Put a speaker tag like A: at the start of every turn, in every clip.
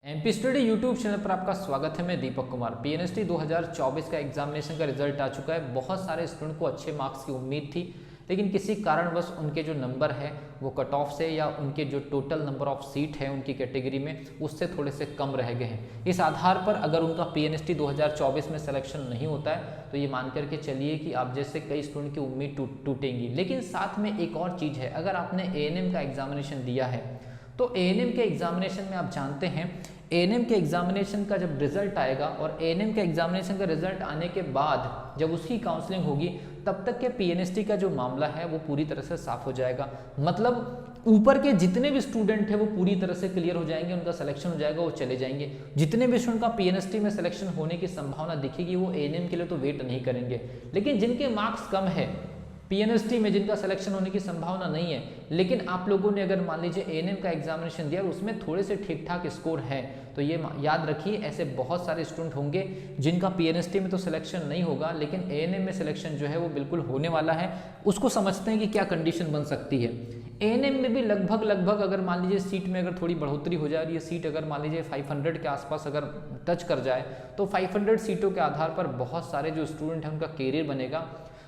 A: MP study YouTube channel पर आपका स्वागत है। मैं दीपक कुमार। पीएनएसटी 2024 का एग्जामिनेशन का रिजल्ट आ चुका है। बहुत सारे स्टूडेंट को अच्छे मार्क्स की उम्मीद थी, लेकिन किसी कारणवश उनके जो नंबर है वो कट ऑफ से या उनके जो टोटल नंबर ऑफ सीट है उनकी कैटेगरी में उससे थोड़े से कम रह गए हैं। इस आधार पर अगर उनका पीएनएसटी 2024 में सिलेक्शन नहीं होता है तो ये मान करके चलिए कि आप जैसे कई स्टूडेंट की उम्मीद टूटेंगी। लेकिन साथ में एक और चीज़ है, अगर आपने एएनएम का एग्जामिनेशन दिया है तो एएनएम के एग्जामिनेशन में आप जानते हैं एएनएम के एग्जामिनेशन का जब रिजल्ट आएगा और एएनएम के एग्जामिनेशन का रिजल्ट आने के बाद जब उसकी काउंसलिंग होगी तब तक के पीएनएसटी का जो मामला है वो पूरी तरह से साफ हो जाएगा। मतलब ऊपर के जितने भी स्टूडेंट हैं वो पूरी तरह से क्लियर हो जाएंगे, उनका सिलेक्शन हो जाएगा, वो चले जाएंगे। जितने भी स्टूडेंट का पीएनएसटी में सिलेक्शन होने की संभावना दिखेगी वो एएनएम के लिए तो वेट नहीं करेंगे। लेकिन जिनके मार्क्स कम है पीएनएसटी में, जिनका सिलेक्शन होने की संभावना नहीं है, लेकिन आप लोगों ने अगर मान लीजिए एएनएम का एग्जामिनेशन दिया और उसमें थोड़े से ठीक ठाक स्कोर है तो ये याद रखिए ऐसे बहुत सारे स्टूडेंट होंगे जिनका पीएनएसटी में तो सिलेक्शन नहीं होगा लेकिन एएनएम में सिलेक्शन जो है वो बिल्कुल होने वाला है। उसको समझते हैं कि क्या कंडीशन बन सकती है। एएनएम में भी लगभग अगर मान लीजिए सीट में अगर थोड़ी बढ़ोतरी हो जाए, ये सीट अगर मान लीजिए 500 के आसपास अगर टच कर जाए तो 500 सीटों के आधार पर बहुत सारे जो स्टूडेंट हैं उनका कैरियर बनेगा।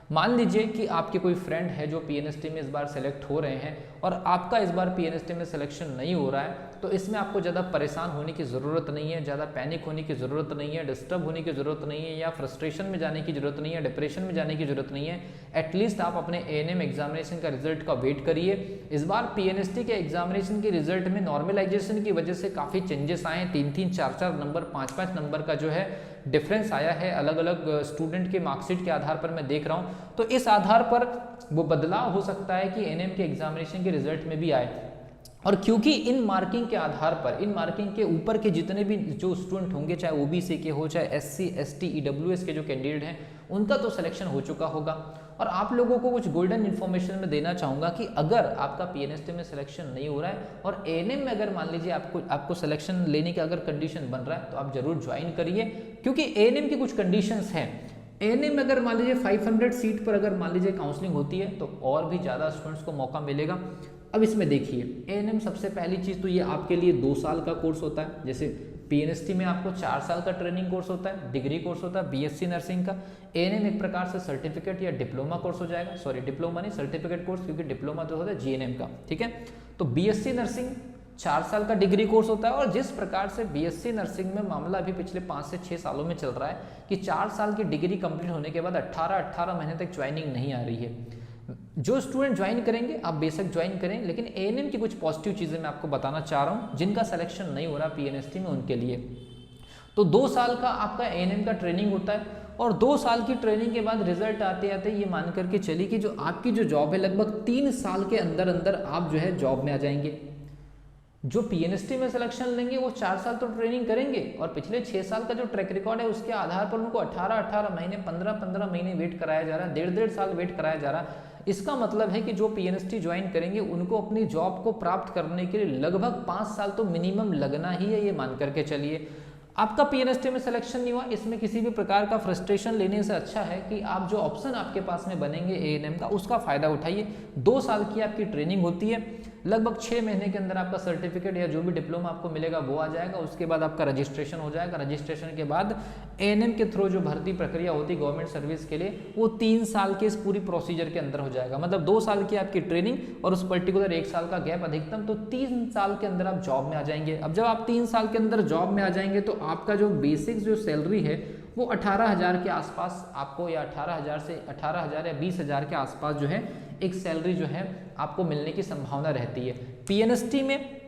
A: मान लीजिए कि आपके कोई फ्रेंड है जो पीएनएसटी में इस बार सेलेक्ट हो रहे हैं और आपका इस बार पीएनएसटी में सिलेक्शन नहीं हो रहा है, तो इसमें आपको ज़्यादा परेशान होने की ज़रूरत नहीं है, ज़्यादा पैनिक होने की ज़रूरत नहीं है, डिस्टर्ब होने की ज़रूरत नहीं है, या फ्रस्ट्रेशन में जाने की ज़रूरत नहीं है, डिप्रेशन में जाने की ज़रूरत नहीं है। एटलीस्ट आप अपने एएनएम एग्जामिनेशन का रिजल्ट का वेट करिए। इस बार पीएनएसटी के एग्जामिनेशन के रिजल्ट में नॉर्मलाइजेशन की वजह से काफ़ी चेंजेस आए हैं। 3-3, 4-4 नंबर, 5-5 नंबर का जो है डिफरेंस आया है अलग अलग स्टूडेंट के मार्कशीट के आधार पर मैं देख रहा हूँ। तो इस आधार पर वो बदलाव हो सकता है कि एएनएम के एग्जामिनेशन के रिजल्ट में भी आए। और क्योंकि इन मार्किंग के आधार पर, इन मार्किंग के ऊपर के जितने भी जो स्टूडेंट होंगे, चाहे ओबीसी के हो, चाहे एससी, एसटी, ईडब्ल्यूएस के जो कैंडिडेट हैं उनका तो सिलेक्शन हो चुका होगा। और आप लोगों को कुछ गोल्डन इन्फॉर्मेशन में देना चाहूँगा कि अगर आपका पीएनएसटी में सिलेक्शन नहीं हो रहा है और एएनएम में अगर मान लीजिए आपको सिलेक्शन लेने का अगर कंडीशन बन रहा है तो आप जरूर ज्वाइन करिए, क्योंकि एएनएम की कुछ कंडीशंस हैं। एएनएम में अगर मान लीजिए 500 सीट पर अगर मान लीजिए काउंसलिंग होती है तो और भी ज़्यादा स्टूडेंट्स को मौका मिलेगा। अब इसमें देखिए एएनएम सबसे पहली चीज़ तो ये आपके लिए 2 साल का कोर्स होता है। जैसे पीएनएसटी में आपको 4 साल का ट्रेनिंग कोर्स होता है, डिग्री कोर्स होता है बीएससी नर्सिंग का। एएनएम एक प्रकार से सर्टिफिकेट या डिप्लोमा कोर्स हो जाएगा, सॉरी डिप्लोमा नहीं, सर्टिफिकेट कोर्स, क्योंकि डिप्लोमा तो होता है जीएनएम का, ठीक है। तो बीएससी नर्सिंग 4 साल का डिग्री कोर्स होता है। और जिस प्रकार से बीएससी नर्सिंग में मामला अभी पिछले 5 से 6 सालों में चल रहा है कि 4 साल की डिग्री कंप्लीट होने के बाद 18 महीने तक ज्वाइनिंग नहीं आ रही है। जो स्टूडेंट ज्वाइन करेंगे आप बेशक ज्वाइन करें, लेकिन एएनएम की कुछ पॉजिटिव चीज़ें मैं आपको बताना चाह रहा हूँ जिनका सिलेक्शन नहीं हो रहा पीएनएसटी में उनके लिए। तो 2 साल का आपका एएनएम का ट्रेनिंग होता है और 2 साल की ट्रेनिंग के बाद रिजल्ट आते आते ये मान करके चलिए कि जो आपकी जो जॉब है लगभग 3 साल के अंदर अंदर आप जो है जॉब में आ जाएंगे। जो पीएनएसटी में सिलेक्शन लेंगे वो 4 साल तो ट्रेनिंग करेंगे और पिछले 6 साल का जो ट्रैक रिकॉर्ड है उसके आधार पर उनको 18 महीने, 15 महीने वेट कराया जा रहा है, 1.5 साल वेट कराया जा रहा है। इसका मतलब है कि जो पीएनएसटी ज्वाइन करेंगे उनको अपनी जॉब को प्राप्त करने के लिए लगभग 5 साल तो मिनिमम लगना ही है, ये मान करके चलिए। आपका पीएनएसटी में सिलेक्शन नहीं हुआ, इसमें किसी भी प्रकार का फ्रस्ट्रेशन लेने से अच्छा है कि आप जो ऑप्शन आपके पास में बनेंगे एएनएम का उसका फ़ायदा उठाइए। 2 साल की आपकी ट्रेनिंग होती है, लगभग 6 महीने के अंदर आपका सर्टिफिकेट या जो भी डिप्लोमा आपको मिलेगा वो आ जाएगा। उसके बाद आपका रजिस्ट्रेशन हो जाएगा। रजिस्ट्रेशन के बाद एएनएम के थ्रू जो भर्ती प्रक्रिया होती है गवर्नमेंट सर्विस के लिए वो 3 साल के इस पूरी प्रोसीजर के अंदर हो जाएगा। मतलब 2 साल की आपकी ट्रेनिंग और उस पर्टिकुलर 1 साल का गैप अधिकतम, तो 3 साल के अंदर आप जॉब में आ जाएंगे। अब जब आप 3 साल के अंदर जॉब में आ जाएंगे तो आपका जो बेसिक जो सैलरी है वो 18,000 के आसपास आपको, या 18,000 या 20,000 के आसपास जो है एक सैलरी जो है आपको मिलने की संभावना रहती है। पीएनएसटी में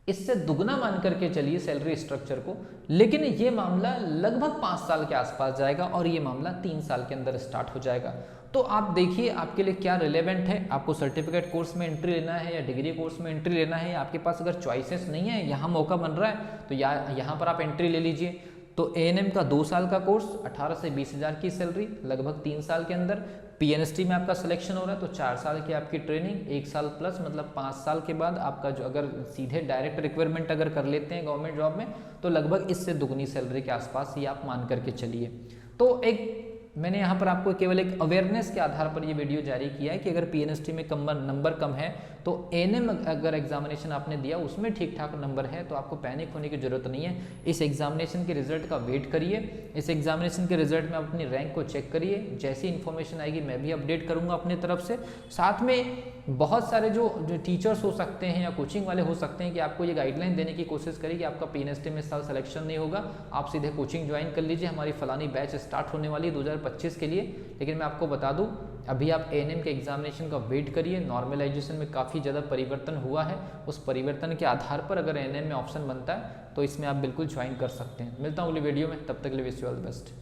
A: इससे दुगना मान करके चलिए सैलरी स्ट्रक्चर को, लेकिन ये मामला लगभग 5 साल के आसपास जाएगा और ये मामला 3 साल के अंदर स्टार्ट हो जाएगा। तो आप देखिए आपके लिए क्या रिलेवेंट है, आपको सर्टिफिकेट कोर्स में एंट्री लेना है या डिग्री कोर्स में एंट्री लेना है। आपके पास अगर चॉइसेस नहीं है, यहाँ मौका बन रहा है तो यहाँ पर आप एंट्री ले लीजिए। तो एएनएम का 2 साल का कोर्स, 18 से 20,000 की सैलरी लगभग 3 साल के अंदर। पीएनएसटी में आपका सिलेक्शन हो रहा है तो 4 साल की आपकी ट्रेनिंग, 1 साल प्लस मतलब 5 साल के बाद आपका जो अगर सीधे डायरेक्ट रिक्वायरमेंट अगर कर लेते हैं गवर्नमेंट जॉब में तो लगभग इससे दुगनी सैलरी के आसपास ही आप मान करके चलिए। तो एक मैंने यहाँ पर आपको केवल एक अवेयरनेस के आधार पर ये वीडियो जारी किया है कि अगर पीएनएसटी में नंबर कम है तो एएनएम अगर एग्जामिनेशन आपने दिया उसमें ठीक ठाक नंबर है तो आपको पैनिक होने की जरूरत नहीं है। इस एग्जामिनेशन के रिजल्ट का वेट करिए, इस एग्जामिनेशन के रिजल्ट में आप अपनी रैंक को चेक करिए, जैसी इन्फॉर्मेशन आएगी मैं भी अपडेट करूँगा अपनी तरफ से। साथ में बहुत सारे जो टीचर्स हो सकते हैं या कोचिंग वाले हो सकते हैं कि आपको ये गाइडलाइन देने की कोशिश करें कि आपका पीएनएसटी में इस साल सिलेक्शन नहीं होगा, आप सीधे कोचिंग ज्वाइन कर लीजिए, हमारी फलानी बैच स्टार्ट होने वाली है 2025 के लिए। लेकिन मैं आपको बता दूं अभी आप एएनएम के एग्जामिनेशन का वेट करिए, नॉर्मलाइजेशन में काफ़ी ज़्यादा परिवर्तन हुआ है, उस परिवर्तन के आधार पर अगर एएनएम में ऑप्शन बनता है तो इसमें आप बिल्कुल ज्वाइन कर सकते हैं। मिलता हूँ अगली वीडियो में, तब तक के लिए wish you all the best.